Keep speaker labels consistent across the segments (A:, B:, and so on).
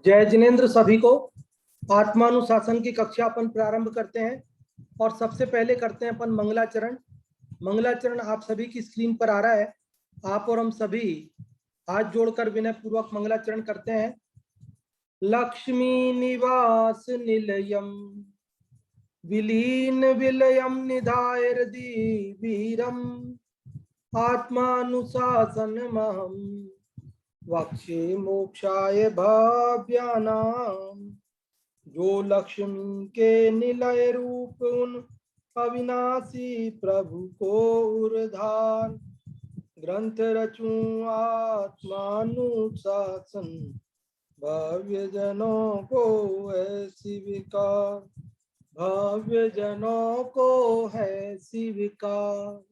A: जय जिनेन्द्र सभी को। आत्मानुशासन की कक्षा अपन प्रारंभ करते हैं और सबसे पहले करते हैं अपन मंगलाचरण। मंगलाचरण आप सभी की स्क्रीन पर आ रहा है। आप और हम सभी हाथ जोड़कर विनय पूर्वक मंगलाचरण करते हैं। लक्ष्मी निवास निलयम विलीन विलयम निधाय वीरम आत्मानुशासनमहं वक्षे मोक्षाय भाव्यानाम। जो लक्ष्मी के निलय रूप उन अविनाशी प्रभु को उर्धार ग्रंथ रचूं आत्मानुशासन भव्य जनों को है शिविकार। भव्य जनों को है शिविकार।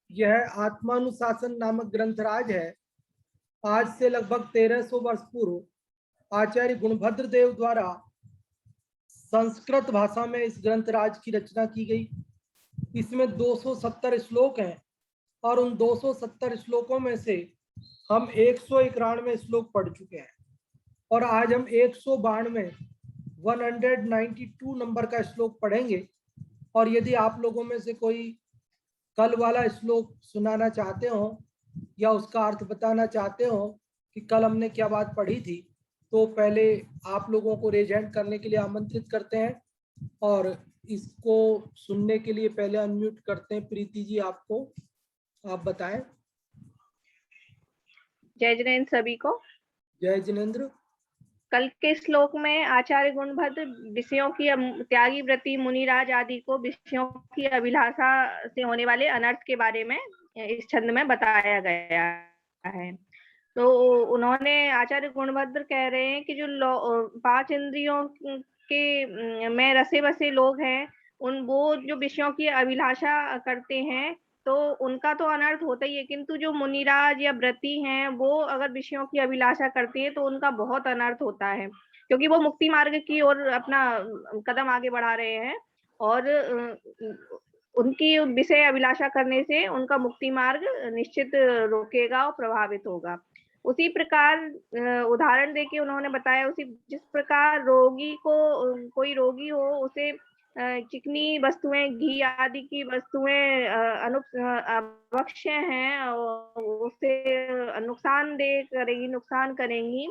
A: यह आत्मानुशासन नामक ग्रंथराज है। आज से लगभग 1300 वर्ष पूर्व आचार्य गुणभद्र देव द्वारा संस्कृत भाषा में इस ग्रंथराज की रचना की गई। इसमें 270 श्लोक हैं और उन 270 श्लोकों में से हम 191 श्लोक पढ़ चुके हैं और आज हम 192 नंबर का श्लोक पढ़ेंगे। और यदि आप लोगों में से कोई कल वाला श्लोक सुनाना चाहते हो या उसका अर्थ बताना चाहते हो कि कल हमने क्या बात पढ़ी थी, तो पहले आप लोगों को रेज हैंड करने के लिए आमंत्रित करते हैं और इसको सुनने के लिए पहले अनम्यूट करते हैं। प्रीति जी, आपको आप बताएं।
B: जय जिनेन्द्र सभी को।
A: जय जिनेन्द्र।
B: कल के श्लोक में आचार्य गुणभद्र विषयों की त्यागी व्रति मुनिराज आदि को विषयों की अभिलाषा से होने वाले अनर्थ के बारे में इस छंद में बताया गया है। तो उन्होंने आचार्य गुणभद्र कह रहे हैं कि जो 5 इंद्रियों के में रसे बसे लोग हैं, वो जो विषयों की अभिलाषा करते हैं तो उनका तो अनर्थ होता ही है, किंतु जो मुनिराज या व्रती हैं वो अगर विषयों की अभिलाषा करते हैं तो उनका बहुत अनर्थ होता है, क्योंकि वो मुक्ति मार्ग की ओर अपना कदम आगे बढ़ा रहे हैं और उनकी विषय अभिलाषा करने से उनका मुक्ति मार्ग निश्चित रुकेगा और प्रभावित होगा। उसी प्रकार उदाहरण देके उन्होंने बताया, उसी जिस प्रकार रोगी को कोई रोगी हो उसे चिकनी वस्तुएं, घी आदि की वस्तुएं आवश्यक हैं, उसे नुकसान करेंगी,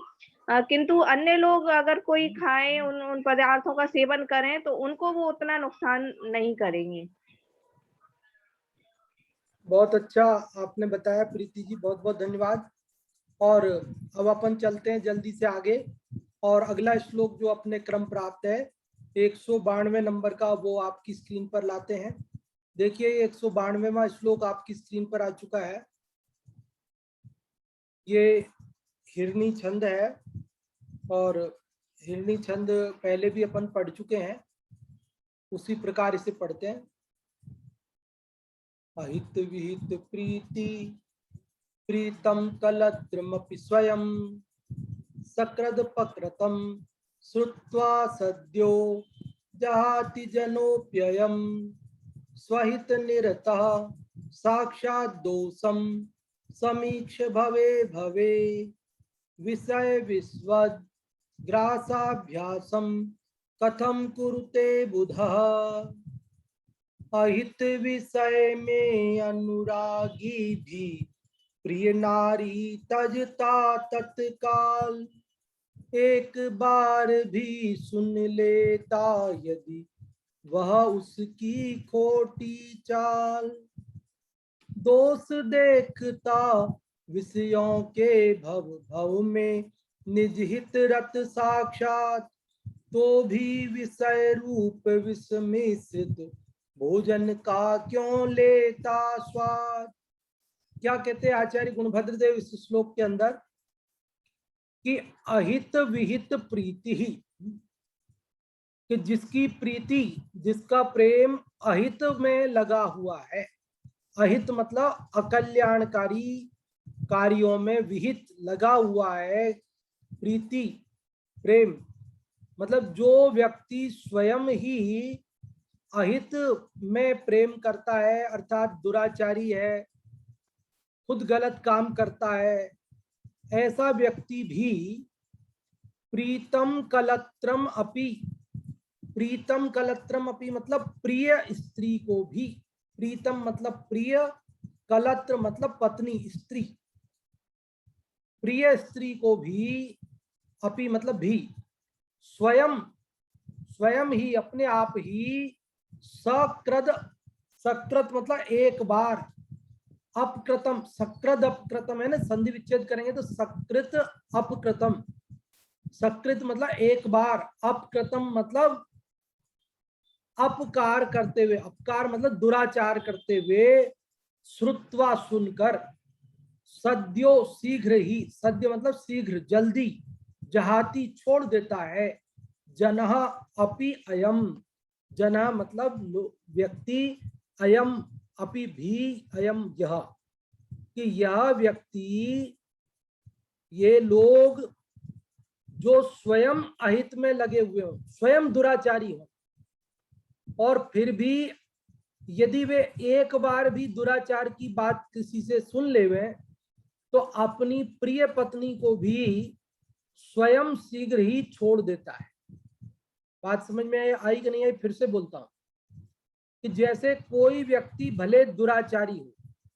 B: किंतु अन्य लोग अगर कोई खाएं, उन पदार्थों का सेवन करें तो उनको वो उतना नुकसान नहीं करेंगे।
A: बहुत अच्छा आपने बताया प्रीति जी, बहुत बहुत धन्यवाद। और अब अपन चलते हैं जल्दी से आगे और अगला श्लोक जो अपने क्रम प्राप्त है 192 नंबर का, वो आपकी स्क्रीन पर लाते हैं। देखिए 192वां श्लोक आपकी स्क्रीन पर आ चुका है। ये हिरणी छंद है और हिरणी छंद पहले भी अपन पढ़ चुके हैं, उसी प्रकार इसे पढ़ते हैं। अहित विहित प्रीति प्रीतम कलत्रमपि स्वयं सकृद पक्रतम श्रुत्वा सद्यो जहाति जनोप्ययम स्वहित निरतः साक्षात् दोषम समीक्ष भवे भवे विषय विस्वद ग्रासाभ्यासम कथम कुरुते बुधः। अहित विषय में अनुरागी भी प्रिय नारी तजता तत्काल, एक बार भी सुन लेता यदि वह उसकी खोटी चाल। दोष देखता विषयों के भव भव में निज हित रत साक्षात, तो भी विषय रूप विषमिश्रित भोजन का क्यों लेता स्वाद। क्या कहते हैं आचार्य गुणभद्र देव इस श्लोक के अंदर कि अहित विहित प्रीति ही, कि जिसकी प्रीति, जिसका प्रेम अहित में लगा हुआ है। अहित मतलब अकल्याणकारी कार्यों में विहित लगा हुआ है। प्रीति प्रेम मतलब जो व्यक्ति स्वयं ही अहित में प्रेम करता है, अर्थात दुराचारी है, खुद गलत काम करता है, ऐसा व्यक्ति भी प्रीतम कलत्रम अपि, प्रीतम कलत्रम अपि मतलब प्रिय स्त्री को भी, प्रीतम मतलब प्रिय, कलत्र मतलब पत्नी स्त्री, प्रिय स्त्री को भी, अपि मतलब भी, स्वयं स्वयं ही अपने आप ही, सकृद, सकृत मतलब एक बार, अपकृतम, सकृद अपकृतम है ना, संधि विच्छेद करेंगे तो सकृत अपकृतम, सकृत मतलब एक बार, अपकृतम मतलब अपकार करते हुए, अपकार मतलब दुराचार करते हुए, श्रुत्वा सुनकर, सद्यो शीघ्र ही, सद्य मतलब शीघ्र जल्दी, जहाती छोड़ देता है, जनः अपि अयम, जनः मतलब व्यक्ति, अयम अपि भी, अयम यह, कि यह व्यक्ति, ये लोग जो स्वयं अहित में लगे हुए हो, स्वयं दुराचारी हो, और फिर भी यदि वे एक बार भी दुराचार की बात किसी से सुन लेवे तो अपनी प्रिय पत्नी को भी स्वयं शीघ्र ही छोड़ देता है। बात समझ में आई कि नहीं आई? फिर से बोलता हूं कि जैसे कोई व्यक्ति भले दुराचारी हो,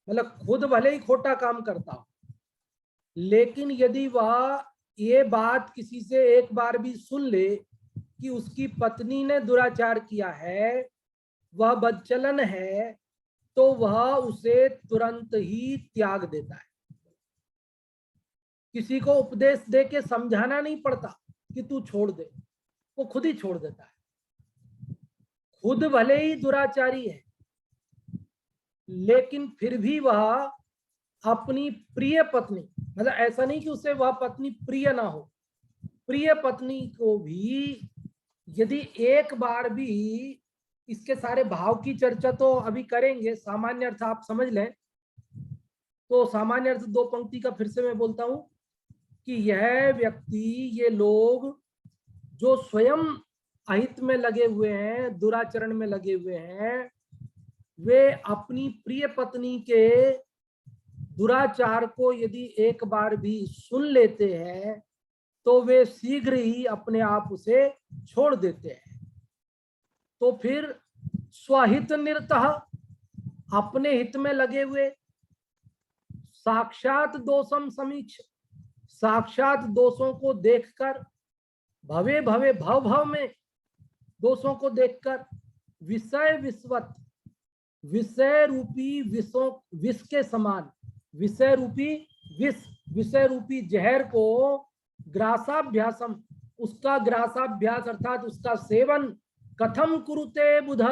A: मतलब खुद भले ही खोटा काम करता हो, लेकिन यदि वह ये बात किसी से एक बार भी सुन ले कि उसकी पत्नी ने दुराचार किया है, वह बदचलन है, तो वह उसे तुरंत ही त्याग देता है। किसी को उपदेश दे के समझाना नहीं पड़ता कि तू छोड़ दे, वो खुद ही छोड़ देता है। खुद भले ही दुराचारी है, लेकिन फिर भी वह अपनी प्रिय पत्नी, मतलब ऐसा नहीं कि उसे वह पत्नी प्रिय ना हो, प्रिय पत्नी को भी यदि एक बार भी, इसके सारे भाव की चर्चा तो अभी करेंगे, सामान्य अर्थ आप समझ लें। तो सामान्य अर्थ दो पंक्ति का फिर से मैं बोलता हूं कि यह व्यक्ति, ये लोग जो स्वयं अहित में लगे हुए हैं, दुराचरण में लगे हुए हैं, वे अपनी प्रिय पत्नी के दुराचार को यदि एक बार भी सुन लेते हैं तो वे शीघ्र ही अपने आप उसे छोड़ देते हैं। तो फिर स्वहित निरतः, अपने हित में लगे हुए, साक्षात दोषम समीक्ष, साक्षात दोषों को देखकर, भवे भवे भव भव में दोषों को देखकर, विषय विश्वत, विषय रूपी विषों, विष के समान, विषय रूपी विष, विषय रूपी जहर को, ग्रासाभ्यासम, उसका ग्रासाभ्यास अर्थात उसका सेवन, कथम कुरुते बुध,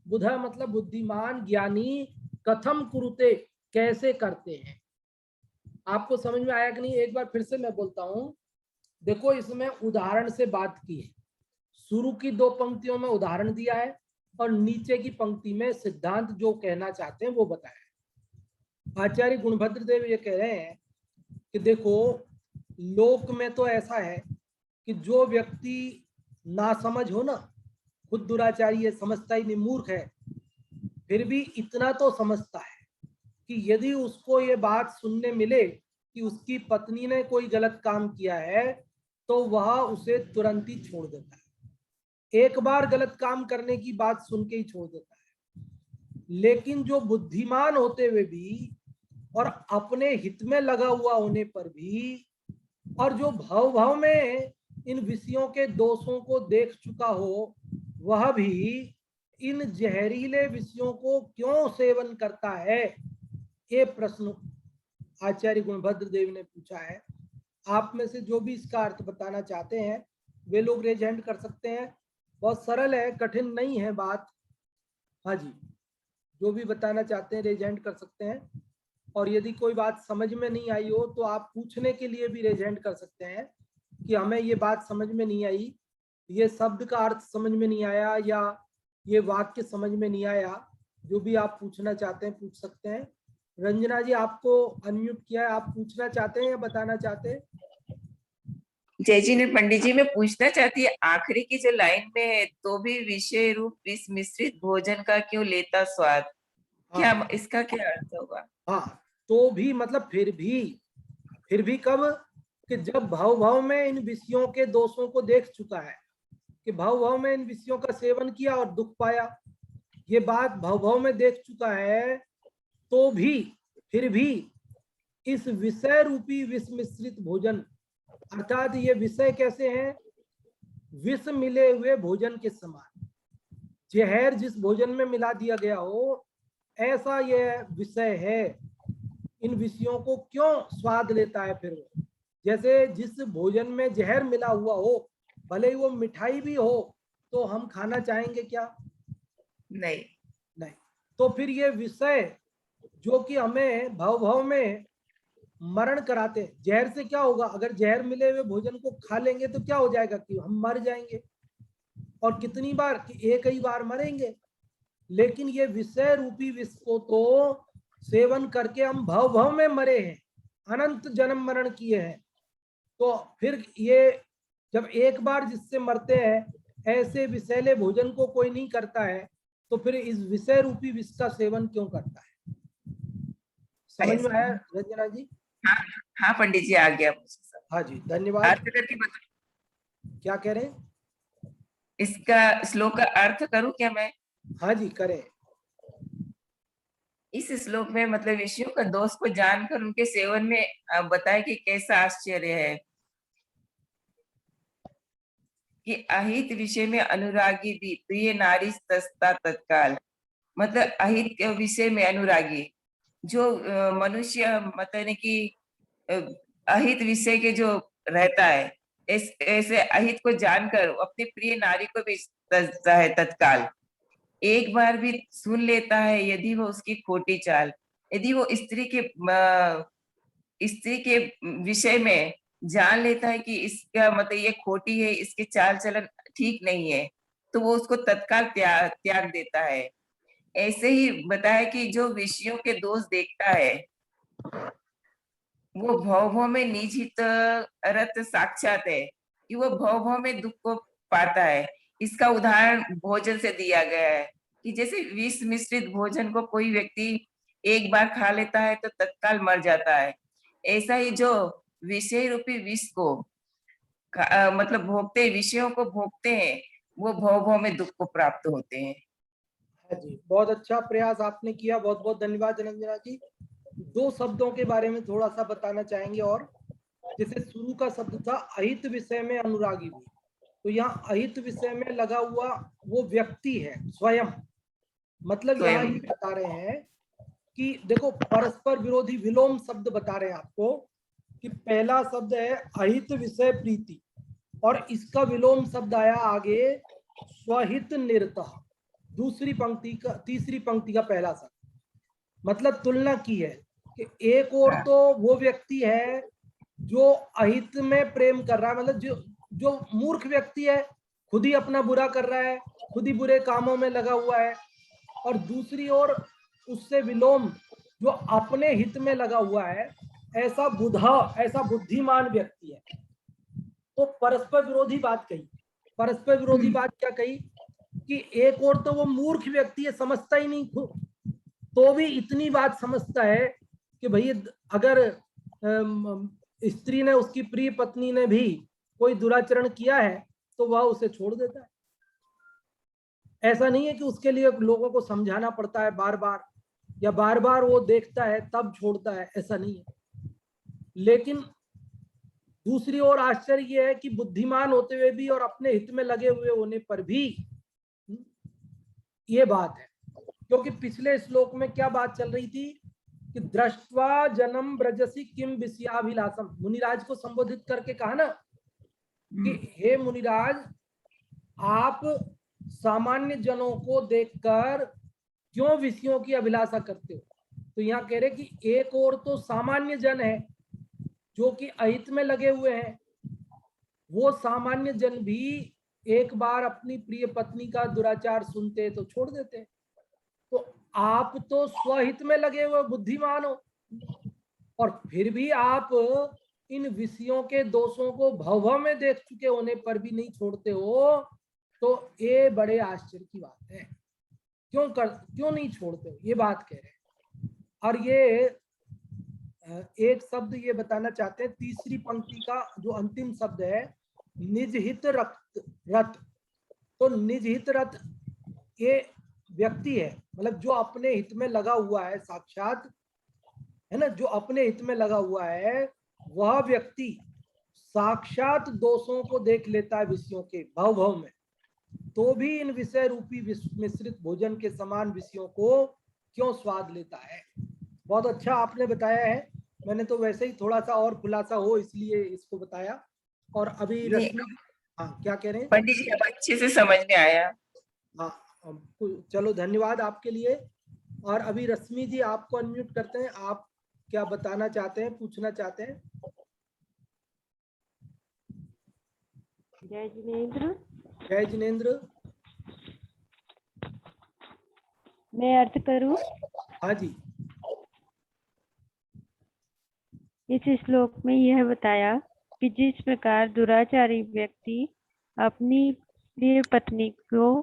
A: बुध मतलब बुद्धिमान ज्ञानी, कथम कुरुते कैसे करते हैं। आपको समझ में आया कि नहीं? एक बार फिर से मैं बोलता हूं। देखो, इसमें उदाहरण से बात की है, शुरू की दो पंक्तियों में उदाहरण दिया है और नीचे की पंक्ति में सिद्धांत जो कहना चाहते हैं वो बताया। आचार्य गुणभद्र देव ये कह रहे हैं कि देखो, लोक में तो ऐसा है कि जो व्यक्ति नासमझ हो ना, खुद दुराचारी है, समझता ही नहीं, मूर्ख है, फिर भी इतना तो समझता है कि यदि उसको ये बात सुनने मिले कि उसकी पत्नी ने कोई गलत काम किया है तो वह उसे तुरंत ही छोड़ देता है। एक बार गलत काम करने की बात सुन के ही छोड़ देता है। लेकिन जो बुद्धिमान होते हुए भी और अपने हित में लगा हुआ होने पर भी, और जो भाव भाव में इन विषयों के दोषों को देख चुका हो, वह भी इन जहरीले विषयों को क्यों सेवन करता है, ये प्रश्न आचार्य गुणभद्र देव ने पूछा है। आप में से जो भी इसका अर्थ बताना चाहते हैं वे लोग रेज हैंड कर सकते हैं। बहुत सरल है, कठिन नहीं है बात। हाँ जी, जो भी बताना चाहते हैं रेज हैंड कर सकते हैं। और यदि कोई बात समझ में नहीं आई हो तो आप पूछने के लिए भी रेज हैंड कर सकते हैं कि हमें ये बात समझ में नहीं आई, ये शब्द का अर्थ समझ में नहीं आया, या ये वाक्य समझ में नहीं आया। जो भी आप पूछना चाहते हैं पूछ सकते हैं। रंजना जी, आपको अनम्यूट किया है, आप पूछना चाहते हैं या बताना चाहते हैं?
C: जय जी ने पंडित जी, मैं पूछना चाहती है, आखिरी की जो लाइन में है, तो भी विषय रूप विष मिश्रित भोजन का क्यों लेता स्वाद, क्या इसका क्या अर्थ होगा?
A: हाँ, तो भी मतलब फिर भी कब, कि जब भाव भाव में इन विषयों के दोषों को देख चुका है, कि भाव भाव में इन विषयों का सेवन किया और दुख पाया, ये बात भाव भाव में देख चुका है, तो भी फिर भी इस विषय रूपी विष मिश्रित भोजन, अर्थात ये विषय कैसे हैं, विष मिले हुए भोजन के समान, जहर जिस भोजन में मिला दिया गया हो ऐसा यह विषय है। इन विषयों को क्यों स्वाद लेता है फिर वो, जैसे जिस भोजन में जहर मिला हुआ हो, भले ही वो मिठाई भी हो, तो हम खाना चाहेंगे क्या?
C: नहीं।
A: नहीं। तो फिर ये विषय जो कि हमें भाव भाव में मरण कराते हैं, जहर से क्या होगा, अगर जहर मिले हुए भोजन को खा लेंगे तो क्या हो जाएगा कि हम मर जाएंगे, और कितनी बार कि एक ही बार मरेंगे। लेकिन ये विषय रूपी विष को तो सेवन करके हम भाव भाव में मरे हैं, अनंत जन्म मरण किए हैं। तो फिर ये जब एक बार जिससे मरते हैं, ऐसे विषैले भोजन को कोई नहीं करता है, तो फिर इस विषय रूपी विष का सेवन क्यों करता है? समझ में आया रंजना जी?
C: हाँ हाँ पंडित जी, आ गया मुझे सब।
A: हाँ जी, धन्यवाद।
C: अर्थ करके बताओ,
A: क्या कह रहे हैं?
C: इसका श्लोक का अर्थ करूं क्या मैं?
A: हाँ जी, करें।
C: इस श्लोक में मतलब विषयों का दोष को जानकर उनके सेवन में बताया कि कैसा आश्चर्य है कि अहित विषय में अनुरागी भी प्रिय नारी तस्ता तत्काल। मतलब अहित के विषय में अनुरागी जो मनुष्य मतलब कि अहित विषय के जो रहता है, ऐसे अहित को जानकर अपनी प्रिय नारी को भी तजता है तत्काल। एक बार भी सुन लेता है यदि वो उसकी खोटी चाल, यदि वो स्त्री के विषय में जान लेता है कि इसका मतलब ये खोटी है, इसके चाल चलन ठीक नहीं है, तो वो उसको तत्काल त्याग देता है। ऐसे ही बताया कि जो विषयों के दोष देखता है वो भव भव में निहित रत साक्षात है कि वो भव भव में दुख को पाता है। इसका उदाहरण भोजन से दिया गया है कि जैसे विष मिश्रित भोजन को कोई व्यक्ति एक बार खा लेता है तो तत्काल मर जाता है, ऐसा ही जो विषय रूपी विष को मतलब भोगते, विषयों को भोगते हैं, वो भव भव में दुख को प्राप्त होते हैं।
A: हाँ जी, बहुत अच्छा प्रयास आपने किया, बहुत बहुत धन्यवाद रंजना जी। दो शब्दों के बारे में थोड़ा सा बताना चाहेंगे, और जैसे शुरू का शब्द था अहित विषय में अनुरागी भी, तो यहाँ अहित विषय में लगा हुआ वो व्यक्ति है स्वयं, मतलब यहाँ ये बता रहे हैं कि देखो परस्पर विरोधी विलोम शब्द बता रहे हैं आपको कि पहला शब्द है अहित विषय प्रीति, और इसका विलोम शब्द आया आगे स्वहित निरतः, दूसरी पंक्ति का तीसरी पंक्ति का पहला शब्द, मतलब तुलना की है कि एक और तो वो व्यक्ति है जो अहित में प्रेम कर रहा है, मतलब जो मूर्ख व्यक्ति है, खुद ही अपना बुरा कर रहा है, खुद ही बुरे कामों में लगा हुआ है, और दूसरी ओर उससे विलोम जो अपने हित में लगा हुआ है, ऐसा बुद्धिमान व्यक्ति है। तो परस्पर विरोधी बात कही। परस्पर विरोधी बात क्या कही कि एक और तो वो मूर्ख व्यक्ति है, समझता ही नहीं, तो भी इतनी बात समझता है कि भाई अगर स्त्री ने, उसकी प्रिय पत्नी ने भी कोई दुराचरण किया है तो वह उसे छोड़ देता है। ऐसा नहीं है कि उसके लिए लोगों को समझाना पड़ता है बार बार, या बार बार वो देखता है तब छोड़ता है, ऐसा नहीं है। लेकिन दूसरी ओर आश्चर्य यह है कि बुद्धिमान होते हुए भी और अपने हित में लगे हुए होने पर भी ये बात है, क्योंकि पिछले श्लोक में क्या बात चल रही थी कि दृष्ट्वा जन्म ब्रजसी किम विषयाभिलाषम, मुनिराज को संबोधित करके कहा ना कि हे मुनिराज, आप सामान्य जनों को देखकर क्यों विषयों की अभिलाषा करते हो। तो यहाँ कह रहे कि एक और तो सामान्य जन है जो कि अहित में लगे हुए हैं, वो सामान्य जन भी एक बार अपनी प्रिय पत्नी का दुराचार सुनते तो छोड़ देते, तो आप तो स्वहित में लगे हुए बुद्धिमान हो, और फिर भी आप इन विषयों के दोषों को भव में देख चुके होने पर भी नहीं छोड़ते हो, तो ये बड़े आश्चर्य की बात है। क्यों नहीं छोड़ते हो, ये बात कह रहे हैं। और ये एक शब्द ये बताना चाहते हैं, तीसरी पंक्ति का जो अंतिम शब्द है निज हित रत। तो निज हित रत ये व्यक्ति है, मतलब जो अपने हित में लगा हुआ है, साक्षात है ना, जो अपने हित में लगा हुआ है वह व्यक्ति साक्षात दोषों को देख लेता है विषयों के भव भव में, तो भी इन विषय रूपी मिश्रित भोजन के समान विषयों को क्यों स्वाद लेता है। बहुत अच्छा आपने बताया है, मैंने तो वैसे ही थोड़ा सा और खुलासा हो इसलिए इसको बताया। और अभी रश्मि, हाँ क्या कह रहे हैं?
C: पंडित जी, अब अच्छे से समझ में आया।
A: हाँ चलो धन्यवाद आपके लिए। और अभी रश्मि जी आपको अनम्यूट करते हैं, आप क्या बताना चाहते हैं, पूछना चाहते हैं?
D: जय जिनेंद्र।
A: जय जिनेंद्र।
D: मैं अर्थ करूं?
A: हाँ जी।
D: इस श्लोक में यह बताया कि जिस प्रकार दुराचारी व्यक्ति अपनी प्रिय पत्नी को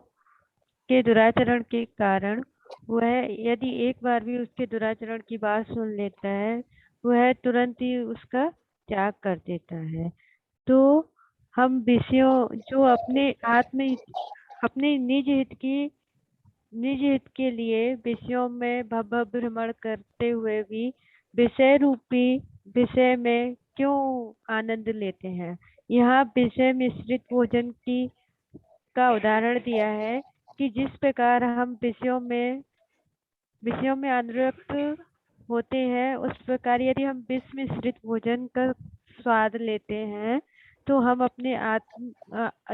D: के दुराचरण के कारण वह यदि एक बार भी उसके दुराचरण की बात सुन लेता है वह तुरंत ही उसका त्याग कर देता है। तो हम विषयों जो अपने निज हित के लिए विषयों में भ्रमण करते हुए भी विषय रूपी विषय में क्यों आनंद लेते हैं। यहाँ विषय मिश्रित भोजन का उदाहरण दिया है कि जिस प्रकार हम विषयों में अनुरक्त होते हैं उस प्रकार यदि हम विष मिश्रित भोजन का स्वाद लेते हैं तो हम अपने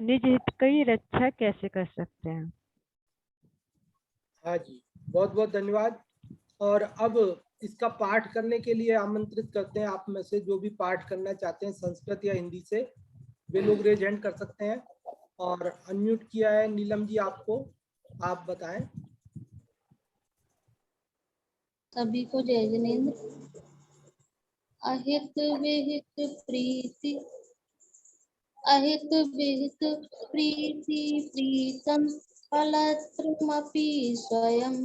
D: निज हित की रक्षा कैसे कर सकते हैं।
A: हाँ जी, बहुत बहुत धन्यवाद। और अब इसका पाठ करने के लिए आमंत्रित करते हैं, आप में से जो भी पाठ करना चाहते हैं संस्कृत या हिंदी से वे लोग रेज हैंड कर सकते हैं। और अनम्यूट किया है नीलम जी आपको, आप बताएं।
E: सभी को जय जिनेंद्र। अहित विहित प्रीति प्रीतम फलत्रमपि स्वयं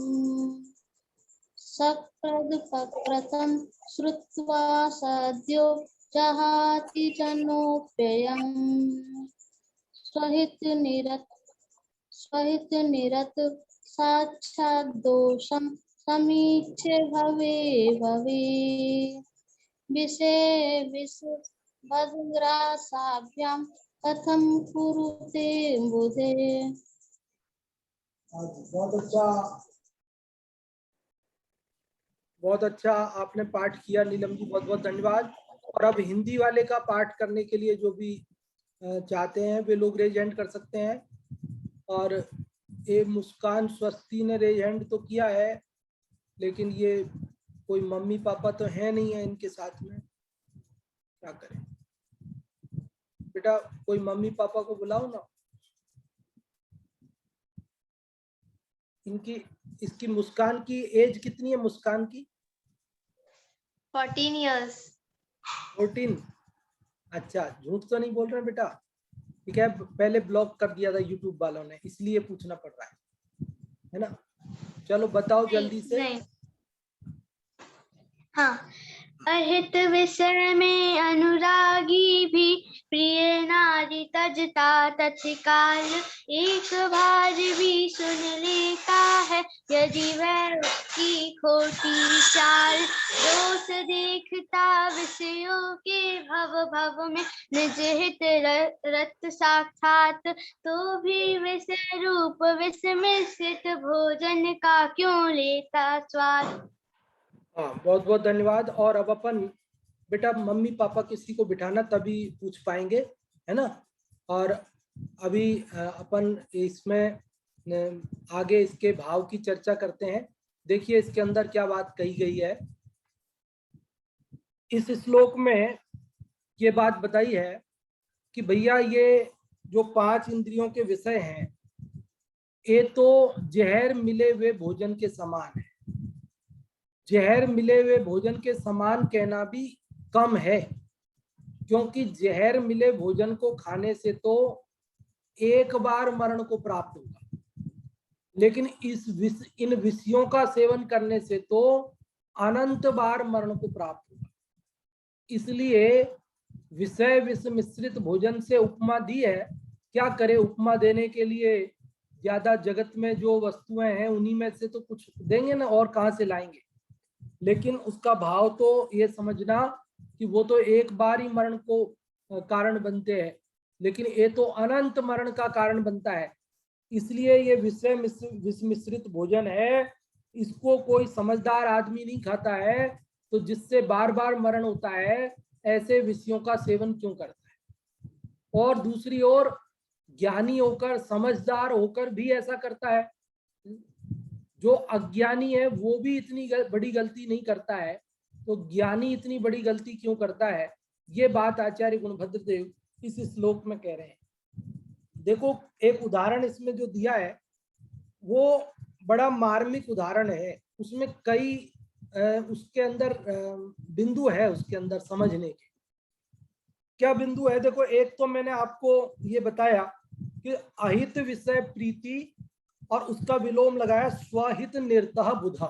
E: सप्रथम श्रुत्वा सद्यो जहाति जनोप्ययम् स्वहित निरत साक्षात् दोषं समीक्ष्य भवे विषय भद्रासाभ्यां कथम कुरुते बुधे।
A: बहुत अच्छा आपने पाठ किया नीलम जी, बहुत बहुत धन्यवाद। और अब हिंदी वाले का पाठ करने के लिए जो भी चाहते हैं वे लोग रेज हैंड कर सकते हैं। और ये मुस्कान स्वस्ति ने रेज हैंड तो किया है, लेकिन ये कोई मम्मी पापा तो है नहीं है इनके साथ में, क्या करें बेटा, कोई मम्मी पापा को बुलाओ ना। इसकी मुस्कान की एज कितनी है? मुस्कान की
E: 14 years।
A: 14? अच्छा, झूठ तो नहीं बोल रहे बेटा? ठीक है, पहले ब्लॉक कर दिया था यूट्यूब वालों ने, इसलिए पूछना पड़ रहा है ना। चलो बताओ जल्दी से।
E: नहीं। हाँ, अहित विषय में अनुरागी भी प्रिय नारी तजता तत्काल एक बार भी सुन लेता है यदि वह उसकी खोटी चाल दोष देखता विषयों के भव में निज हित रत साक्षात तो भी विषय रूप विषमिश्रित भोजन का क्यों लेता स्वाद।
A: हाँ, बहुत बहुत धन्यवाद। और अब अपन बेटा मम्मी पापा किसी को बिठाना तभी पूछ पाएंगे, है ना। और अभी अपन इसमें आगे इसके भाव की चर्चा करते हैं। देखिए इसके अंदर क्या बात कही गई है। इस श्लोक में ये बात बताई है कि भैया ये जो 5 इंद्रियों के विषय हैं ये तो जहर मिले हुए भोजन के समान है। जहर मिले हुए भोजन के समान कहना भी कम है, क्योंकि जहर मिले भोजन को खाने से तो एक बार मरण को प्राप्त होगा, लेकिन इन विषयों का सेवन करने से तो अनंत बार मरण को प्राप्त होगा। इसलिए विषय विष मिश्रित भोजन से उपमा दी है। क्या करे, उपमा देने के लिए ज्यादा जगत में जो वस्तुएं हैं उन्हीं में से तो कुछ देंगे ना, और कहाँ से लाएंगे। लेकिन उसका भाव तो ये समझना कि वो तो एक बार ही मरण को कारण बनते हैं, लेकिन ये तो अनंत मरण का कारण बनता है। इसलिए ये विषय विष मिश्रित भोजन है, इसको कोई समझदार आदमी नहीं खाता है, तो जिससे बार बार मरण होता है ऐसे विषयों का सेवन क्यों करता है। और दूसरी ओर ज्ञानी होकर, समझदार होकर भी ऐसा करता है। जो अज्ञानी है वो भी इतनी बड़ी गलती नहीं करता है, तो ज्ञानी इतनी बड़ी गलती क्यों करता है, ये बात आचार्य गुणभद्र देव इस श्लोक में कह रहे हैं। देखो, एक उदाहरण इसमें जो दिया है वो बड़ा मार्मिक उदाहरण है। उसमें कई उसके अंदर बिंदु है, उसके अंदर समझने के। क्या बिंदु है? देखो, एक तो मैंने आपको ये बताया कि अहित विषय प्रीति, और उसका विलोम लगाया स्वहित निर्तः बुधा।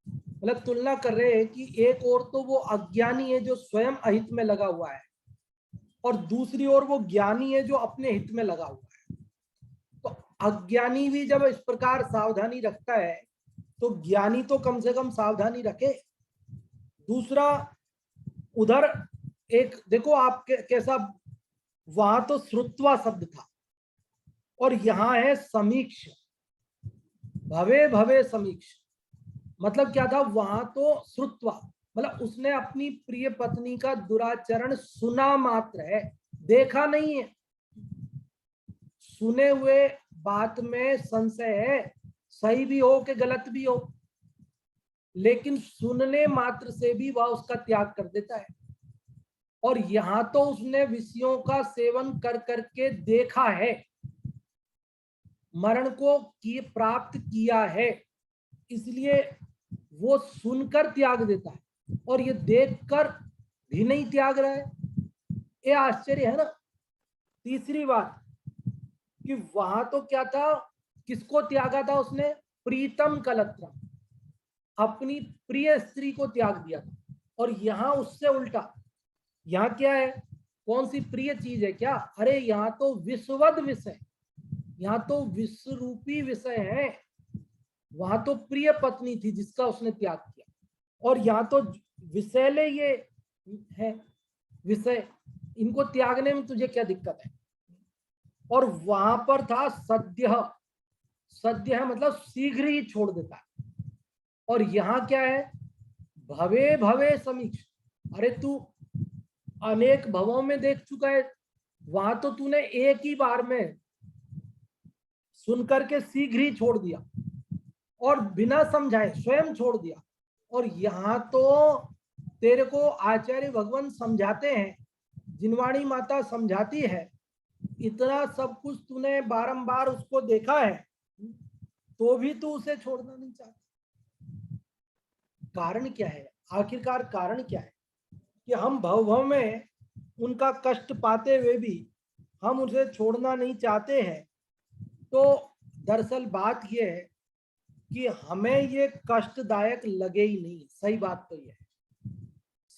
A: मतलब तुलना कर रहे हैं कि एक ओर तो वो अज्ञानी है जो स्वयं अहित में लगा हुआ है, और दूसरी ओर वो ज्ञानी है जो अपने हित में लगा हुआ है। तो अज्ञानी भी जब इस प्रकार सावधानी रखता है तो ज्ञानी तो कम से कम सावधानी रखे। दूसरा, उधर एक देखो आप कैसा, वहां तो श्रुत्वा शब्द था और यहाँ है समीक्ष, भवे भवे समीक्ष। मतलब क्या था? वहां तो श्रुत्वा मतलब उसने अपनी प्रिय पत्नी का दुराचरण सुना मात्र है, देखा नहीं है। सुने हुए बात में संशय है, सही भी हो कि गलत भी हो, लेकिन सुनने मात्र से भी वह उसका त्याग कर देता है। और यहां तो उसने विषयों का सेवन कर करके देखा है, मरण को प्राप्त किया है, इसलिए वो सुनकर त्याग देता है, और ये देखकर भी नहीं त्याग रहा है। ये आश्चर्य है ना। तीसरी बात कि वहां तो क्या था, किसको त्यागा था उसने? प्रीतम कलत्रम, अपनी प्रिय स्त्री को त्याग दिया था। और यहाँ उससे उल्टा, यहाँ क्या है? कौन सी प्रिय चीज है क्या? अरे यहाँ तो विश्ववद विषय, यहाँ तो विश्व रूपी विषय है। वहां तो प्रिय पत्नी थी जिसका उसने त्याग किया, और यहाँ तो विषैले ये है विषय, इनको त्यागने में तुझे क्या दिक्कत है? और वहां पर था सद्य, सद्य मतलब शीघ्र ही छोड़ देता है। और यहाँ क्या है? भवे भवे समीक्ष। अरे तू अनेक भवों में देख चुका है, वहां तो तूने एक ही बार में सुन करके शीघ्र ही छोड़ दिया और बिना समझाए स्वयं छोड़ दिया। और यहाँ तो तेरे को आचार्य भगवान समझाते हैं, जिनवाणी माता समझाती है, इतना सब कुछ तूने बारंबार उसको देखा है, तो भी तू उसे छोड़ना नहीं चाहता। कारण क्या है? आखिरकार कारण क्या है कि हम भव भव में उनका कष्ट पाते हुए भी हम उसे छोड़ना नहीं चाहते हैं? तो दरअसल बात यह है कि हमें ये कष्टदायक लगे ही नहीं। सही बात तो यह है,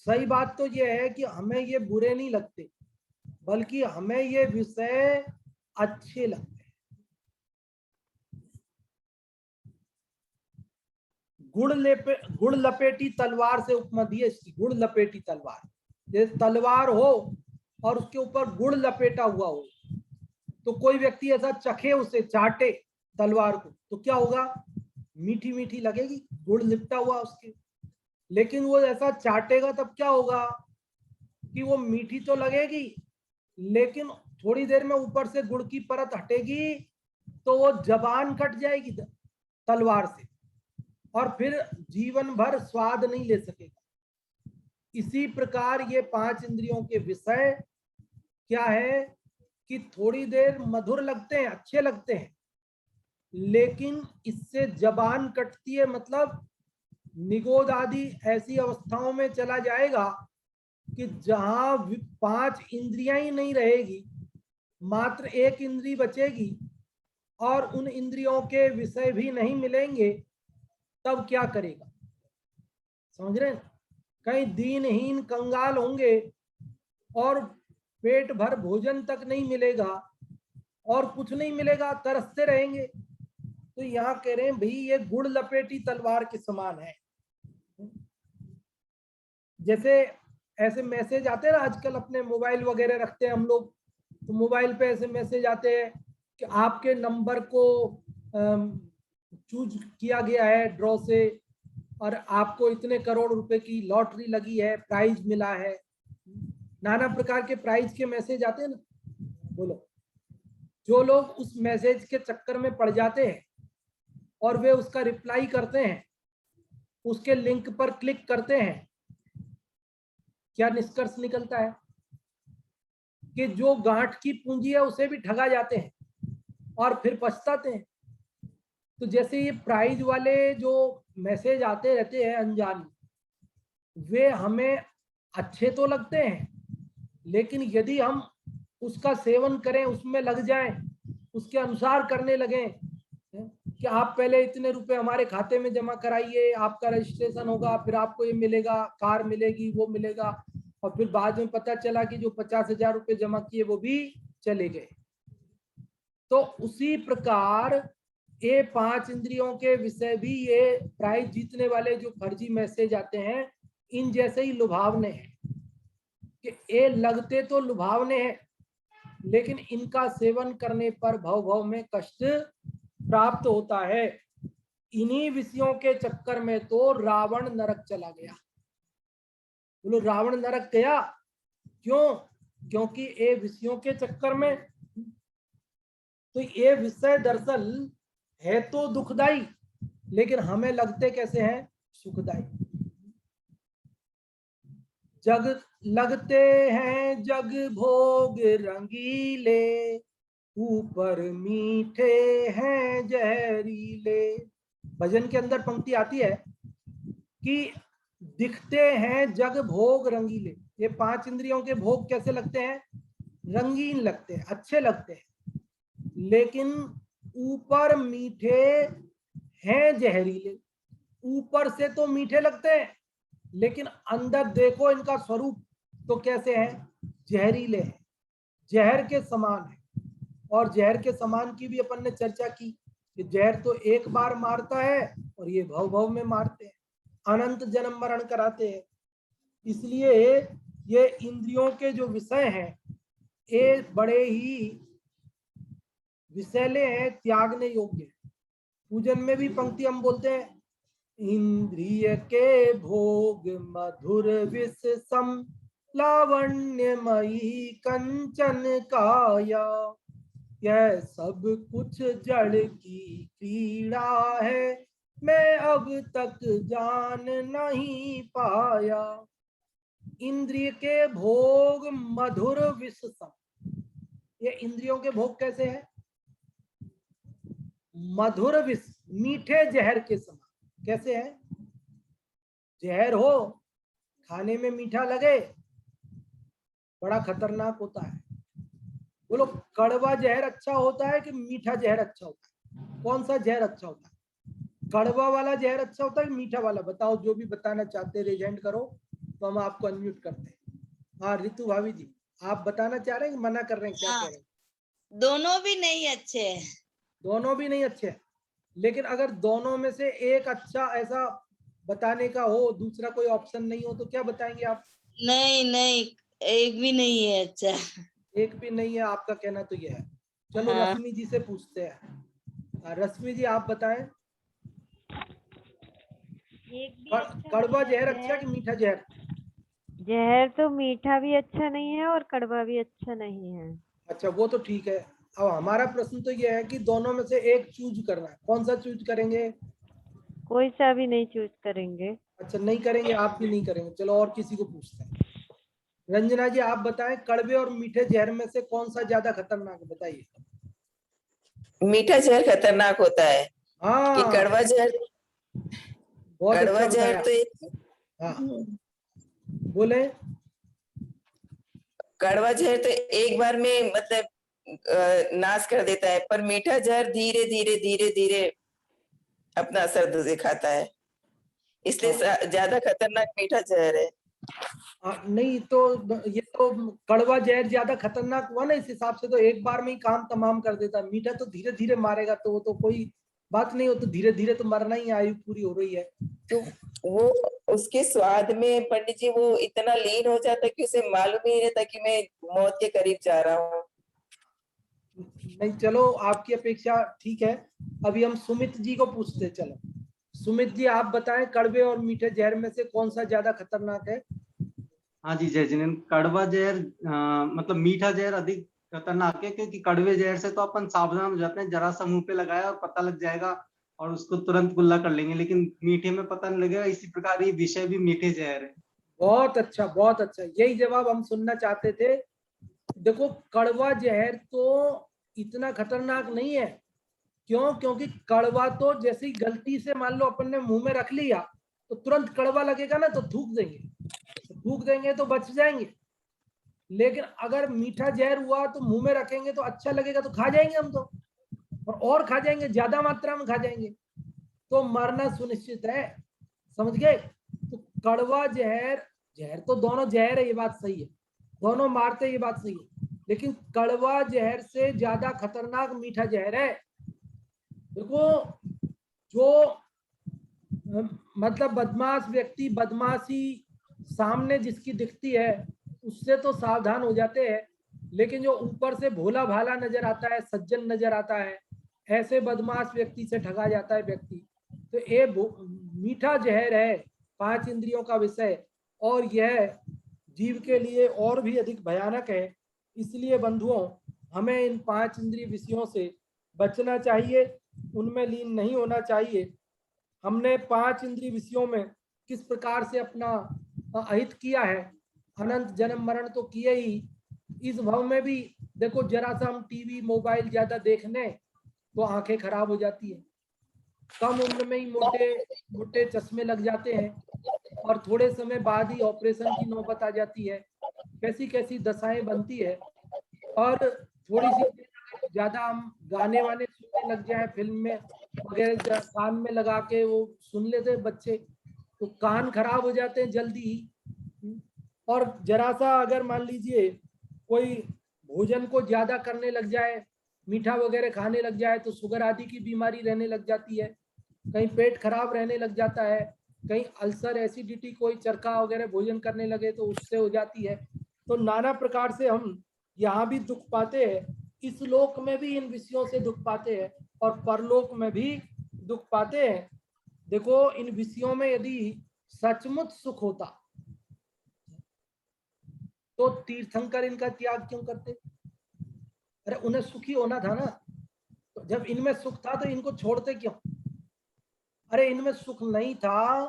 A: सही बात तो यह है कि हमें ये बुरे नहीं लगते, बल्कि हमें ये विषय अच्छे लगते हैं। गुड़ लपेटी तलवार से उपमा दी है इसकी। गुड़ लपेटी तलवार, जैसे तलवार हो और उसके ऊपर गुड़ लपेटा हुआ हो, तो कोई व्यक्ति ऐसा चखे, उसे चाटे तलवार को, तो क्या होगा? मीठी मीठी लगेगी, गुड़ लिपटा हुआ उसके। लेकिन वो ऐसा चाटेगा तब क्या होगा कि वो मीठी तो लगेगी, लेकिन थोड़ी देर में ऊपर से गुड़ की परत हटेगी तो वो जबान कट जाएगी तलवार से, और फिर जीवन भर स्वाद नहीं ले सकेगा। इसी प्रकार ये पांच इंद्रियों के विषय क्या है कि थोड़ी देर मधुर लगते हैं, अच्छे लगते हैं, लेकिन इससे जबान कटती है। मतलब निगोद आदि ऐसी अवस्थाओं में चला जाएगा कि जहां पांच इंद्रियां ही नहीं रहेगी, मात्र एक इंद्री बचेगी, और उन इंद्रियों के विषय भी नहीं मिलेंगे, तब क्या करेगा? समझ रहे हैं? कहीं दीनहीन कंगाल होंगे और पेट भर भोजन तक नहीं मिलेगा और कुछ नहीं मिलेगा, तरसते रहेंगे। तो यहाँ कह रहे हैं भाई ये गुड़ लपेटी तलवार के समान है। जैसे ऐसे मैसेज आते हैं ना आजकल, अपने मोबाइल वगैरह रखते हैं हम लोग, तो मोबाइल पे ऐसे मैसेज आते हैं कि आपके नंबर को चूज किया गया है ड्रॉ से और आपको इतने करोड़ रुपए की लॉटरी लगी है, प्राइज मिला है। नाना प्रकार के प्राइज के मैसेज आते हैं ना। बोलो, जो लोग उस मैसेज के चक्कर में पड़ जाते हैं और वे उसका रिप्लाई करते हैं, उसके लिंक पर क्लिक करते हैं, क्या निष्कर्ष निकलता है कि जो गांठ की पूंजी है उसे भी ठगा जाते हैं और फिर पछताते हैं। तो जैसे ये प्राइज वाले जो मैसेज आते रहते हैं अनजान, वे हमें अच्छे तो लगते हैं, लेकिन यदि हम उसका सेवन करें, उसमें लग जाएं, उसके अनुसार करने लगें कि आप पहले इतने रुपए हमारे खाते में जमा कराइए, आपका रजिस्ट्रेशन होगा, फिर आपको ये मिलेगा, कार मिलेगी, वो मिलेगा, और फिर बाद में पता चला कि जो 50,000 रुपए जमा किए वो भी चले गए। तो उसी प्रकार ये 5 इंद्रियों के विषय भी ये प्राइज जीतने वाले जो फर्जी मैसेज आते हैं, इन जैसे ही लुभावने हैं कि ये लगते तो लुभावने हैं, लेकिन इनका सेवन करने पर भव भव में कष्ट प्राप्त होता है। इन्हीं विषयों के चक्कर में तो रावण नरक चला गया। बोलो, रावण नरक गया क्यों? क्योंकि ये विषयों के चक्कर में। तो ये विषय दरअसल है तो दुखदाई, लेकिन हमें लगते कैसे हैं? सुखदाई। जग लगते हैं जग भोग रंगीले, ऊपर मीठे हैं जहरीले। भजन के अंदर पंक्ति आती है कि दिखते हैं जग भोग रंगीले। ये 5 इंद्रियों के भोग कैसे लगते हैं? रंगीन लगते हैं, अच्छे लगते हैं, लेकिन ऊपर मीठे हैं जहरीले। ऊपर से तो मीठे लगते हैं, लेकिन अंदर देखो इनका स्वरूप तो कैसे है? जहरीले हैं, जहर के समान है। और जहर के समान की भी अपन ने चर्चा की कि जहर तो एक बार मारता है और ये भव भव में मारते हैं, अनंत जन्म मरण कराते हैं। इसलिए ये इंद्रियों के जो विषय हैं ये बड़े ही विषैले हैं, त्यागने योग्य है। पूजन में भी पंक्ति हम बोलते हैं, इंद्रिय के भोग मधुर विष सम, लावण्यमयी कंचन काया। यह सब कुछ जड़ की पीड़ा है, मैं अब तक जान नहीं पाया। इंद्रिय के भोग मधुर विष सम। ये इंद्रियों के भोग कैसे हैं? मधुर विष, मीठे जहर के समान। कैसे है? जहर हो, खाने में मीठा लगे, बड़ा खतरनाक होता है। बोलो, कड़वा जहर अच्छा होता है कि मीठा जहर अच्छा होता है? कौन सा जहर अच्छा होता है? कड़वा वाला जहर अच्छा होता है कि मीठा वाला? बताओ, जो भी बताना चाहते हैं रेजेंट करो तो हम आपको अनम्यूट करते हैं। हाँ रितु भाभी जी, आप बताना चाह रहे हैं कि मना कर रहे हैं? क्या कह रहे हैं?
F: दोनों भी नहीं अच्छे हैं।
A: दोनों भी नहीं अच्छे हैं, लेकिन अगर दोनों में से एक अच्छा ऐसा बताने का हो, दूसरा कोई ऑप्शन नहीं हो, तो क्या बताएंगे आप?
F: नहीं, एक भी नहीं है अच्छा।
A: एक भी नहीं है, आपका कहना तो यह है। चलो
F: हाँ।
A: रश्मि जी से पूछते हैं। रश्मि जी आप बताएं,
D: एक भी अच्छा
A: कड़वा
D: नहीं है।
A: जहर अच्छा कि मीठा जहर?
D: जहर तो मीठा भी अच्छा नहीं है और कड़वा भी अच्छा नहीं है।
A: अच्छा, वो तो ठीक है। अब हमारा प्रश्न तो यह है कि दोनों में से एक चूज करना है, कौन सा चूज करेंगे?
D: कोई सा भी नहीं चूज करेंगे।
A: अच्छा, नहीं करेंगे, आप भी नहीं करेंगे। चलो और किसी को पूछते हैं। रंजना जी आप बताएं, कड़वे और मीठे जहर में से कौन सा ज्यादा खतरनाक है? बताइए।
C: मीठा जहर खतरनाक होता है कि
A: हाँ,
C: कड़वा जहर।
A: बहुत
C: कड़वा
A: अच्छा
C: जहर
A: बताया।
C: तो
A: हाँ बोले।
C: कड़वा जहर तो एक बार में मतलब नाश कर देता है, पर मीठा जहर धीरे धीरे धीरे धीरे अपना असर दिखाता है, इसलिए ज्यादा खतरनाक मीठा जहर है।
A: नहीं तो ये तो कड़वा जहर ज्यादा खतरनाक हुआ ना, इस हिसाब से तो एक बार में ही काम तमाम कर देता। मीठा तो धीरे धीरे मारेगा, तो वो तो कोई बात नहीं हो, तो धीरे धीरे तो मरना ही, आयु पूरी हो रही है।
C: तो वो उसके स्वाद में पंडित जी वो इतना लीन हो जाता है कि उसे मालूम ही नहीं रहता कि मैं मौत के करीब जा रहा हूँ।
A: नहीं चलो, आपकी अपेक्षा ठीक है। अभी हम सुमित जी को पूछते हैं। चलो सुमित जी, आप बताएं कड़वे और मीठे जहर में से कौन सा ज्यादा खतरनाक है?
G: हाँ जी जय जिनेन्द्र, कड़वा जहर मतलब मीठा जहर अधिक खतरनाक है, क्योंकि कड़वे जहर से तो अपन सावधान हो जाते हैं, जरा सा मुंह पे लगाया और पता लग जाएगा और उसको तुरंत कुल्ला कर लेंगे, लेकिन मीठे में पता नहीं लगेगा। इसी प्रकार ये विषय भी मीठे जहर है।
A: बहुत अच्छा, बहुत अच्छा, यही जवाब हम सुनना चाहते थे। देखो कड़वा जहर तो इतना खतरनाक नहीं है। क्यों? क्योंकि कड़वा तो जैसे ही गलती से मान लो अपन ने मुंह में रख लिया तो तुरंत कड़वा लगेगा ना, तो थूक देंगे तो बच जाएंगे। लेकिन अगर मीठा जहर हुआ तो मुंह में रखेंगे तो अच्छा लगेगा, तो खा जाएंगे हम तो, और खा जाएंगे, ज्यादा मात्रा में खा जाएंगे, तो मरना सुनिश्चित है। समझ गए? तो कड़वा जहर, जहर तो दोनों जहर है, ये बात सही है, दोनों मारते, ये बात सही है, लेकिन कड़वा जहर से ज्यादा खतरनाक मीठा जहर है। देखो जो मतलब बदमाश व्यक्ति, बदमाशी सामने जिसकी दिखती है उससे तो सावधान हो जाते हैं, लेकिन जो ऊपर से भोला भाला नजर आता है, सज्जन नजर आता है, ऐसे बदमाश व्यक्ति से ठगा जाता है व्यक्ति। तो ये मीठा जहर है, 5 इंद्रियों का विषय, और यह जीव के लिए और भी अधिक भयानक है। इसलिए बंधुओं, हमें इन 5 इंद्रिय विषयों से बचना चाहिए, उनमें लीन नहीं होना चाहिए। हमने 5 इंद्रिय विषयों में किस प्रकार से अपना अहित किया है, अनंत जन्म मरण तो किए ही, इस भाव में भी देखो जरा सा हम टीवी मोबाइल ज्यादा देखने तो आंखें खराब हो जाती है, कम उम्र में ही मोटे मोटे चश्मे लग जाते हैं, और थोड़े समय बाद ही ऑपरेशन की नौबत आ जाती है। कैसी कैसी दशाएं बनती है। और थोड़ी सी ज्यादा हम गाने वाने सुनने लग जाए, फिल्म में वगैरह कान में लगा के वो सुन लेते बच्चे, तो कान खराब हो जाते हैं जल्दी ही। और जरा सा अगर मान लीजिए कोई भोजन को ज्यादा करने लग जाए, मीठा वगैरह खाने लग जाए, तो शुगर आदि की बीमारी रहने लग जाती है, कहीं पेट खराब रहने लग जाता है, कहीं अल्सर, एसिडिटी, कोई चरखा वगैरह भोजन करने लगे तो उससे हो जाती है। तो नाना प्रकार से हम यहाँ भी दुख पाते हैं, इस लोक में भी इन विषयों से दुख पाते हैं, और परलोक में भी दुख पाते हैं। देखो इन विषयों में यदि सचमुच सुख होता तो तीर्थंकर इनका त्याग क्यों करते? अरे उन्हें सुखी होना था ना, तो जब इनमें सुख था तो इनको छोड़ते क्यों? अरे इनमें सुख नहीं था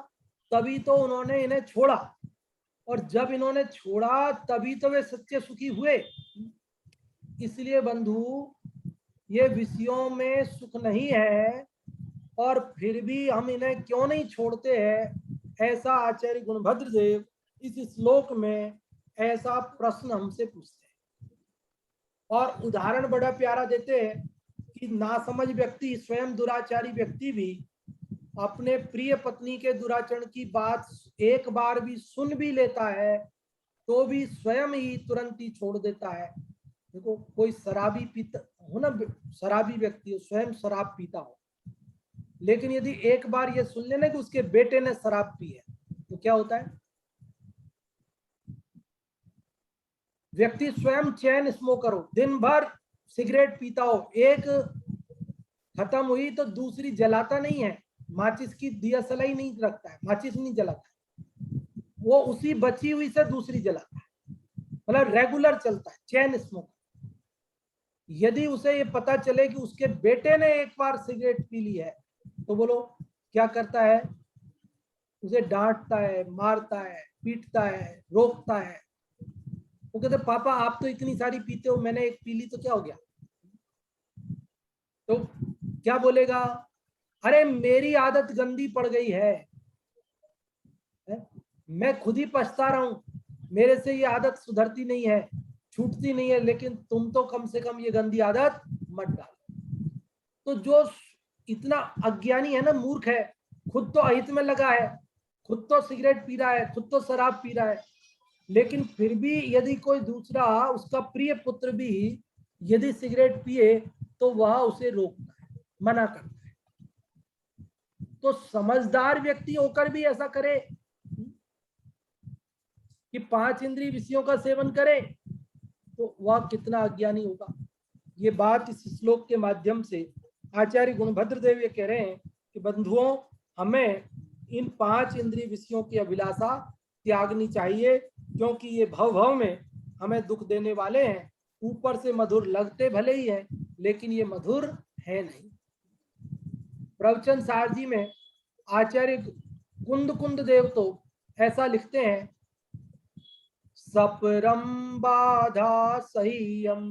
A: तभी तो उन्होंने इन्हें छोड़ा, और जब इन्होंने छोड़ा तभी तो वे सच्चे सुखी हुए। इसलिए बंधु, ये विषयों में सुख नहीं है और फिर भी हम इन्हें क्यों नहीं छोड़ते हैं, ऐसा आचार्य गुणभद्र देव इस श्लोक में ऐसा प्रश्न हमसे पूछते हैं। और उदाहरण बड़ा प्यारा देते हैं कि नासमझ व्यक्ति, स्वयं दुराचारी व्यक्ति भी अपने प्रिय पत्नी के दुराचरण की बात एक बार भी सुन भी लेता है तो भी स्वयं ही तुरंत ही छोड़ देता है। देखो कोई शराबी पीता हो ना, शराबी व्यक्ति हो, स्वयं शराब पीता हो, लेकिन यदि एक बार ये सुन लेना कि उसके बेटे ने शराब पी है तो क्या होता है? व्यक्ति स्वयं चैन स्मोकर हो, दिन भर सिगरेट पीता हो, एक खत्म हुई तो दूसरी जलाता नहीं है, माचिस की दिया सलाई नहीं रखता है, माचिस नहीं जलाता है, वो उसी बची हुई से दूसरी जलाता है, मतलब रेगुलर चलता है, चैन स्मोकर। यदि उसे ये पता चले कि उसके बेटे ने एक बार सिगरेट पी ली है तो बोलो क्या करता है? उसे डांटता है, मारता है, पीटता है, रोकता है। वो कहते पापा आप तो इतनी सारी पीते हो, मैंने एक पी ली तो क्या हो गया? तो क्या बोलेगा? अरे मेरी आदत गंदी पड़ गई है, मैं खुद ही पछता रहा हूं, मेरे से ये आदत सुधरती नहीं है, छूटती नहीं है, लेकिन तुम तो कम से कम ये गंदी आदत मत डालो। तो जो इतना अज्ञानी है ना, मूर्ख है, खुद तो अहित में लगा है, खुद तो सिगरेट पी रहा है, खुद तो शराब पी रहा है, लेकिन फिर भी यदि कोई दूसरा उसका प्रिय पुत्र भी यदि सिगरेट पिए तो वह उसे रोकता है, मना करता है। तो समझदार व्यक्ति होकर भी ऐसा करे कि 5 इंद्रिय विषयों का सेवन करे तो वह कितना अज्ञानी होगा। ये बात इस श्लोक के माध्यम से आचार्य गुणभद्र देव ये कह रहे हैं कि बंधुओं, हमें इन 5 इंद्रिय विषयों की अभिलाषा त्यागनी चाहिए, क्योंकि ये भव भव में हमें दुख देने वाले हैं। ऊपर से मधुर लगते भले ही हैं, लेकिन ये मधुर है नहीं। प्रवचन सार जी में आचार्य कुंद देव तो ऐसा लिखते हैं, सपरम बाधा सह्यम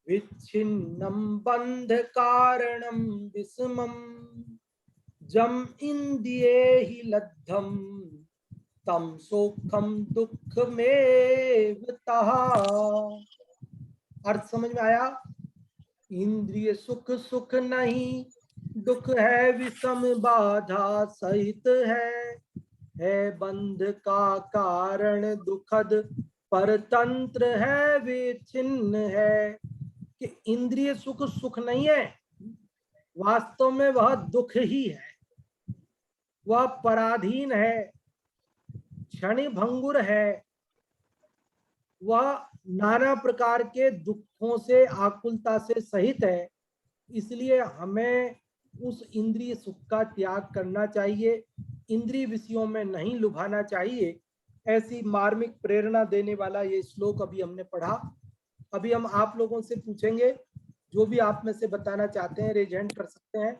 A: विच्छिन्नम बंध कारणम विषमम जम इंद्रिये ही लद्धम तम सोखम दुख में अर्थ समझ में आया? इंद्रिय सुख सुख नहीं, दुख है विषम बाधा सहित है बंध का कारण दुखद परतंत्र है विच्छिन्न है। कि इंद्रिय सुख सुख नहीं है, वास्तव में वह दुख ही है, वह पराधीन है, क्षणि भंगुर है, वह नाना प्रकार के दुखों से आकुलता से सहित है। इसलिए हमें उस इंद्रिय सुख का त्याग करना चाहिए, इंद्रिय विषयों में नहीं लुभाना चाहिए। ऐसी मार्मिक प्रेरणा देने वाला ये श्लोक अभी हमने पढ़ा। अभी हम आप लोगों से पूछेंगे, जो भी आप में से बताना चाहते हैं रेज हैंड कर सकते हैं।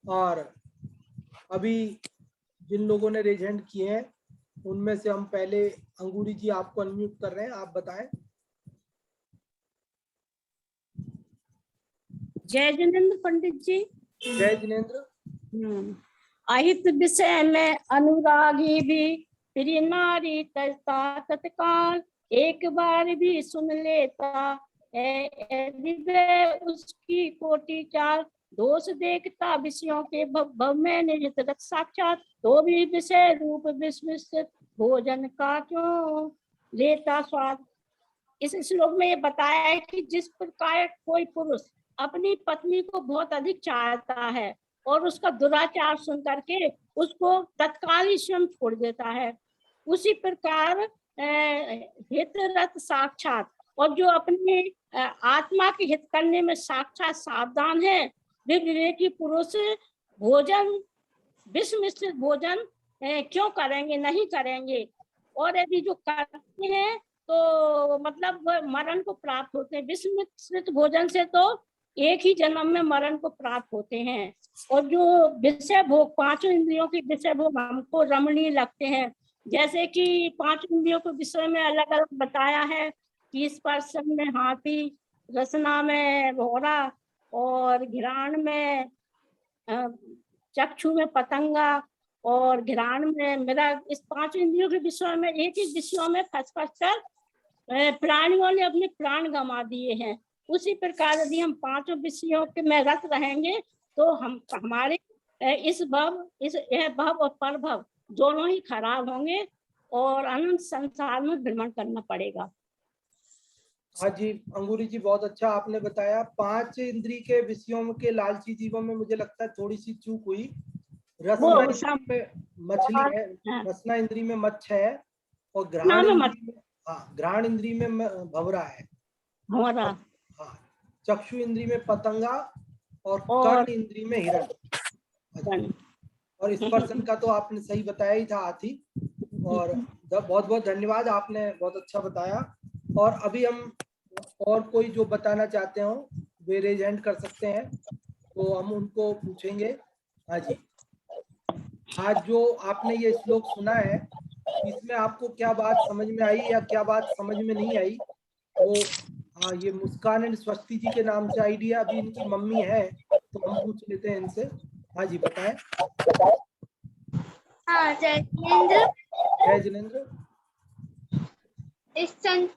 A: और अभी जिन लोगों ने रेज हैंड किए हैं उनमें से हम पहले अंगूरी जी आपको अनम्यूट कर रहे हैं, आप बताएं।
H: जय जिनेन्द्र पंडित जी।
A: जय जिनेन्द्र।
H: अहित विषय में अनुरागी भी प्रिय नारी तजता तत्काल, एक बार भी सुन लेता यदि उसकी कोटि चाल, दोष देखता विषयों के भव में निहित रत साक्षात, तो भी विषय रूप विस्मित भोजन का क्यों लेता स्वाद। इस श्लोक में ये बताया है कि जिस प्रकार कोई पुरुष अपनी पत्नी को बहुत अधिक चाहता है और उसका दुराचार सुन करके उसको तत्काल ही स्वयं छोड़ देता है, उसी प्रकार हितरत साक्षात और जो अपने आत्मा के हित करने में साक्षात सावधान है, वे विवेकी पुरुष भोजन विष मिश्रित भोजन क्यों करेंगे, नहीं करेंगे। और यदि जो करते हैं तो मतलब वह मरण को प्राप्त होते हैं। विष मिश्रित भोजन से तो एक ही जन्म में मरण को प्राप्त होते हैं। और जो विषय भोग, 5 इंद्रियों के विषय भोग हमको रमणीय लगते हैं, जैसे कि 5 इंद्रियों के विषय में अलग अलग बताया है कि स्पर्श में हाथी, रसना में घोड़ा और घ्राण में चक्षु में पतंगा और घ्राण में मृग। इस 5 इंद्रियों के विषय में एक ही विषयों में फंस कर प्राणियों ने अपने प्राण गंवा दिए हैं। उसी प्रकार यदि हम 5 विषयों के में रत रहेंगे तो हम हमारे यह भव और परभव दोनों ही खराब होंगे और अनंत संसार में भ्रमण करना पड़ेगा।
A: हाँ जी अंगूरी जी, बहुत अच्छा आपने बताया। 5 इंद्रिय के विषयों के लालची जीवों में मुझे लगता है थोड़ी सी चूक हुई। रसना इंद्री में मछली है, रसना इंद्री में मच्छ है और घ्राण इंद्री में भंवरा है। हाँ, चक्षु इंद्री में पतंगा और कर्ण इंद्री में हिरण। और स्पर्शन का तो आपने सही बताया ही था, हाथी। और बहुत बहुत धन्यवाद, आपने बहुत अच्छा बताया। और अभी हम और कोई जो बताना चाहते हो वे रेज हैंड कर सकते हैं, तो हम उनको पूछेंगे। हाँ जी, आज जो आपने ये श्लोक सुना है इसमें आपको क्या बात समझ में आई या क्या बात समझ में नहीं आई, वो हाँ ये मुस्कान एंड स्वस्ति जी के नाम से आइडिया, अभी इनकी मम्मी है तो हम पूछ लेते हैं इनसे। हाँ जी बताएं।
E: हाँ जय जिनेन्द्र।
A: जय जिनेन्द्र।
E: इस छंद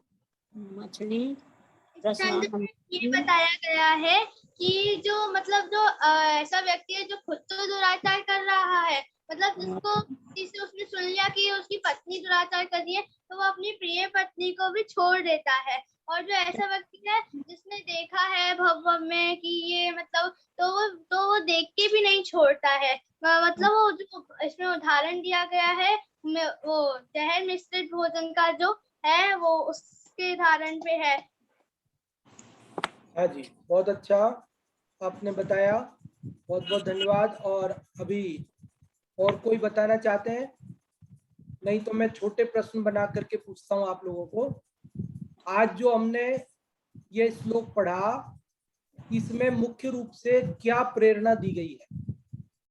E: में ये बताया गया है कि जो मतलब जो ऐसा व्यक्ति है जो खुद तो दुराचार कर रहा है मतलब जिससे उसने सुन लिया कि उसकी पत्नी दुराचार कर रही है, तो वो अपनी प्रिय पत्नी को भी छोड़ देता है। और जो ऐसा व्यक्ति है जिसने देखा है भव में कि ये मतलब तो वो देख के भी नहीं छोड़ता है। मतलब वो जो इसमें उदाहरण दिया गया है वो जहर मिश्रित भोजन का जो है वो उसके उदाहरण पे है।
A: हाँ जी, बहुत अच्छा आपने बताया, बहुत बहुत धन्यवाद। और अभी और कोई बताना चाहते हैं? नहीं तो मैं छोटे प्रश्न बना करके पूछता हूँ आप लोगों को। आज जो हमने ये श्लोक पढ़ा, इसमें मुख्य रूप से क्या प्रेरणा दी गई है?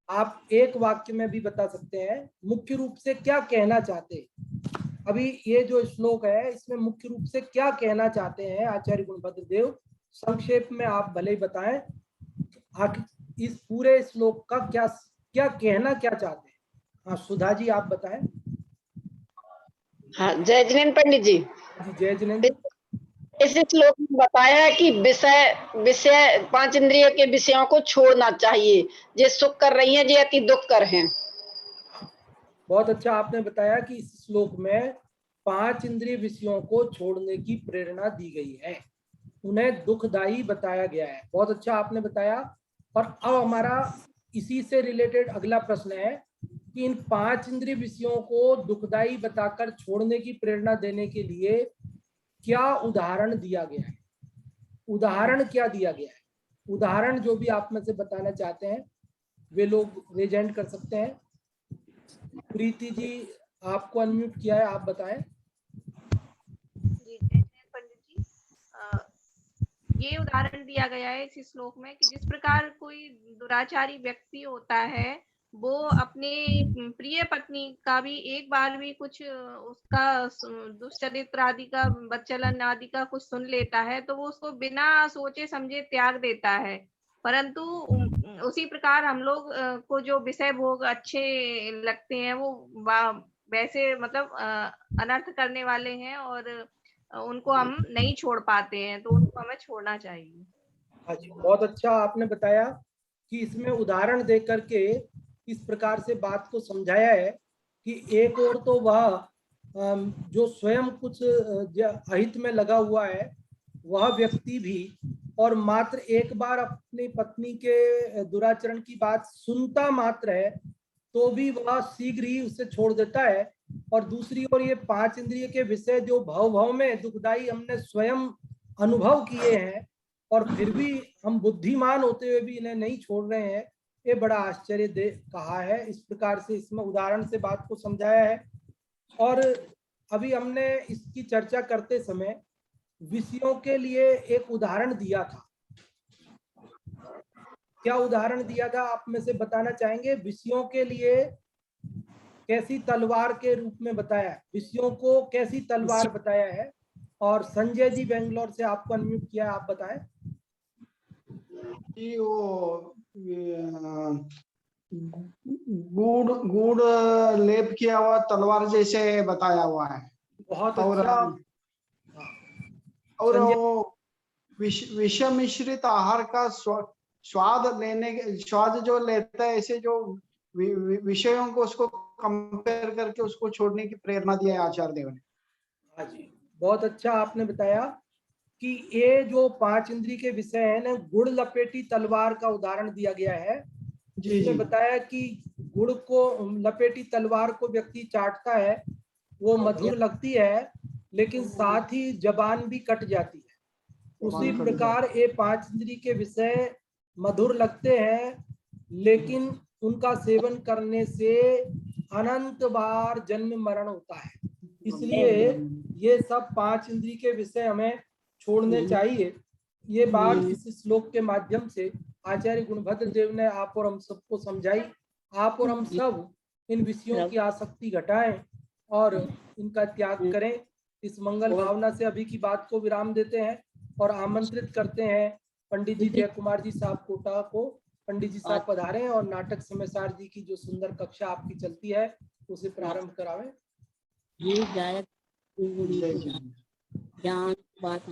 A: आप एक वाक्य में भी बता सकते हैं, मुख्य रूप से क्या कहना चाहते हैं। अभी ये जो श्लोक है इसमें मुख्य रूप से क्या कहना चाहते हैं आचार्य गुणभद्र देव, संक्षेप में आप भले ही बताएं। इस पूरे श्लोक का क्या क्या कहना क्या चाहते हैं? हाँ सुधा जी आप बताएं।
I: हाँ, जय जिनेन्द्र पंडित जी।
A: जी जय जिनेन्द्र।
I: इस श्लोक में बताया है कि विषय 5 इंद्रियों के विषयों को छोड़ना चाहिए, जे सुख कर रही हैं, जे अति दुख कर हैं।
A: बहुत अच्छा आपने बताया कि इस श्लोक में 5 इंद्रिय विषयों को छोड़ने की प्रेरणा दी गई है, उन्हें दुखदायी बताया गया है। बहुत अच्छा आपने बताया। और अब हमारा इसी से रिलेटेड अगला प्रश्न है कि इन 5 इंद्रिय विषयों को दुखदायी बताकर छोड़ने की प्रेरणा देने के लिए क्या उदाहरण दिया गया है? उदाहरण क्या दिया गया है? उदाहरण जो भी आप में से बताना चाहते हैं वे लोग रेज हैंड कर सकते हैं। प्रीति जी आपको अनम्यूट किया है, आप बताएं।
B: पंडित जी, ये उदाहरण दिया गया है इस श्लोक में कि जिस प्रकार कोई दुराचारी व्यक्ति होता है वो अपने प्रिय पत्नी का भी एक बार भी कुछ उसका दुष्चरित्र आदि का बच्चलन आदि का कुछ सुन लेता है तो वो उसको बिना सोचे समझे त्याग देता है। परंतु उसी प्रकार हम लोग को जो विषय भोग अच्छे लगते हैं वो वैसे मतलब अनर्थ करने वाले हैं और उनको हम नहीं छोड़ पाते हैं, तो उनको हमें छोड़ना चाहिए।
A: अच्छा, बहुत अच्छा आपने बताया कि इसमें उदाहरण दे करके इस प्रकार से बात को समझाया है कि एक और तो वह जो स्वयं कुछ अहित में लगा हुआ है वह व्यक्ति भी और मात्र एक बार अपनी पत्नी के दुराचरण की बात सुनता मात्र है तो भी वह शीघ्र ही उसे छोड़ देता है। और दूसरी ओर ये 5 इंद्रिय के विषय जो भाव में दुखदाई हमने स्वयं अनुभव किए हैं और फिर भी हम बुद्धिमान होते हुए भी इन्हें नहीं छोड़ रहे हैं, ये बड़ा आश्चर्य कहा है। इस प्रकार से इसमें उदाहरण से बात को समझाया है। और अभी हमने इसकी चर्चा करते समय विषयों के लिए एक उदाहरण दिया था। क्या उदाहरण दिया था आप में से बताना चाहेंगे? विषयों के लिए कैसी तलवार के रूप में बताया है, विषयों को कैसी तलवार बताया है? और संजय जी बेंगलोर से आपको अनम्यूट किया है, आप बताएं।
J: कि वो गुड़ लेप किया हुआ तलवार जैसे बताया हुआ है।
A: बहुत
J: और
A: अच्छा।
J: और वो विष मिश्रित आहार का स्वाद जो लेता है, ऐसे जो विषयों को उसको कंपेयर करके उसको छोड़ने की प्रेरणा दिया है आचार्य देव ने।
A: हाँ जी, बहुत अच्छा आपने बताया कि ये जो 5 इंद्रिय के विषय है ना, गुड़ लपेटी तलवार का उदाहरण दिया गया है, जिसमें बताया कि गुड़ को लपेटी तलवार को व्यक्ति चाटता है, वो मधुर लगती है लेकिन साथ ही जबान भी कट जाती है। उसी प्रकार ये 5 इंद्रिय के विषय मधुर लगते हैं लेकिन उनका सेवन करने से अनंत बार जन्म मरण होता है। इसलिए ये सब 5 इंद्रिय के विषय हमें छोड़ने चाहिए। ये बात इस श्लोक के माध्यम से आचार्य गुणभद्र देव ने आप और हम सबको समझाई। आप और हम सब इन विषयों की आसक्ति घटाएं और इनका त्याग करें। इस मंगल भावना से अभी की बात को विराम देते हैं और आमंत्रित करते हैं पंडित जी जय कुमार जी साहब कोटा को। पंडित जी साहब पधारें और नाटक समयसार जी की जो सुंदर कक्षा आपकी चलती है उसे प्रारंभ करावें।
H: ज्ञान बात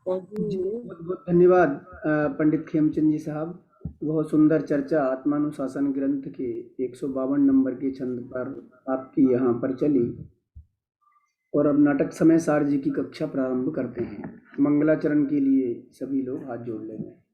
K: बहुत बहुत धन्यवाद पंडित खेमचंद जी साहब। बहुत सुंदर चर्चा आत्मानुशासन ग्रंथ के 152 नंबर के छंद पर आपकी यहाँ पर चली। और अब नाटक समय सार जी की कक्षा प्रारंभ करते हैं। मंगलाचरण के लिए सभी लोग हाथ जोड़ लेंगे।